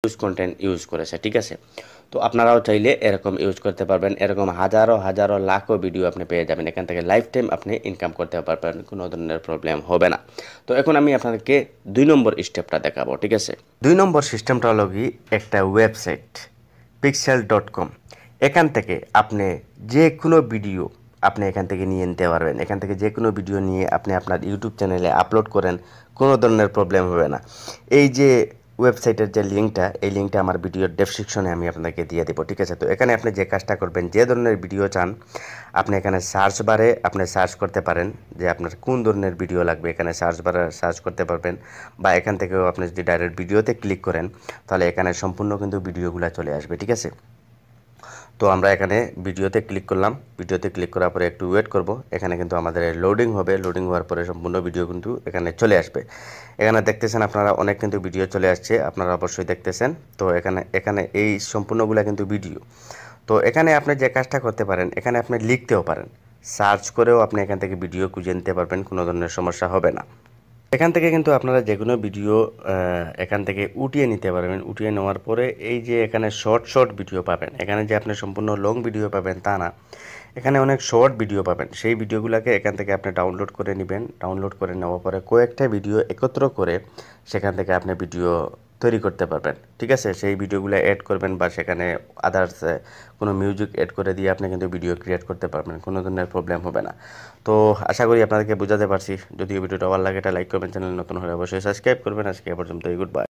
Use content use করেছে, ঠিক আছে। তো আপনারাও চাইলে এরকম ইউজ করতে পারবেন, এরকম হাজারো হাজারো লাখো ভিডিও আপনি পেয়ে যাবেন, এখান থেকে লাইফ টাইম আপনি ইনকাম করতে পারবেন, কোনো ধরনের প্রবলেম হবে না। তো এখন আমি আপনাদেরকে 2 নম্বর স্টেপটা দেখাবো, ঠিক আছে। 2 নম্বর সিস্টেমটা হলো কি, একটা ওয়েবসাইট pixel.com, এখান থেকে আপনি যে কোনো ভিডিও আপনি এখান থেকে নিয়ে নিতে পারবেন। এখান থেকে যে কোনো ভিডিও নিয়ে আপনি আপনার ইউটিউব চ্যানেলে আপলোড করেন, কোনো ধরনের প্রবলেম হবে না। এই যে ওয়েবসাইটের যে লিঙ্কটা, এই লিঙ্কটা আমার ভিডিওর ডেসক্রিপশনে আমি আপনাকে দিয়ে দেবো, ঠিক আছে। তো এখানে আপনি যে কাজটা করবেন, যে ধরনের ভিডিও চান আপনি এখানে সার্চ বারে আপনি সার্চ করতে পারেন যে আপনার কোন ধরনের ভিডিও লাগবে, এখানে সার্চ বারে সার্চ করতে পারবেন। বা এখান থেকেও আপনি যদি ডাইরেক্ট ভিডিওতে ক্লিক করেন তাহলে এখানে সম্পূর্ণ কিন্তু ভিডিওগুলো চলে আসবে, ঠিক আছে। তো আমরা এখানে ভিডিওতে ক্লিক করলাম, ভিডিওতে ক্লিক করার পরে একটু ওয়েট করব। এখানে কিন্তু আমাদের লোডিং হবে, লোডিং হওয়ার পরে সম্পূর্ণ ভিডিও কিন্তু এখানে চলে আসবে। এখানে দেখতেছেন আপনারা অনেক কিন্তু ভিডিও চলে আসছে, আপনারা অবশ্যই দেখতেছেন। তো এখানে এখানে এই সম্পূর্ণগুলো কিন্তু ভিডিও। তো এখানে আপনি যে কাজটা করতে পারেন, এখানে আপনি লিখতেও পারেন, সার্চ করেও আপনি এখান থেকে ভিডিও খুঁজে নিতে পারবেন, কোনো ধরনের সমস্যা হবে না। এখান থেকে কিন্তু আপনারা যে কোনো ভিডিও এখান থেকে উঠিয়ে নিতে পারবেন। উঠিয়ে নেওয়ার পরে এই যে এখানে শর্ট শর্ট ভিডিও পাবেন, এখানে যে আপনি সম্পূর্ণ লং ভিডিও পাবেন তা না, এখানে অনেক শর্ট ভিডিও পাবেন। সেই ভিডিওগুলোকে এখান থেকে আপনি ডাউনলোড করে নেবেন। ডাউনলোড করে নেওয়ার পরে কয়েকটা ভিডিও একত্র করে সেখান থেকে আপনি ভিডিও তৈরি করতে পারবেন, ঠিক আছে। সেই ভিডিওগুলো অ্যাড করবেন বা সেখানে আদার্স কোনো মিউজিক অ্যাড করে দিয়ে আপনি কিন্তু ভিডিও ক্রিয়েট করতে পারবেন, কোনো ধরনের প্রবলেম হবে না। তো আশা করি আপনাদেরকে বোঝাতে পারছি। যদি ভিডিওটা ভালো লাগে এটা লাইক করবেন, চ্যানেল নতুন হলে অবশ্যই সাবস্ক্রাইব করবেন। আজকে এ পর্যন্তই, গুড বাই।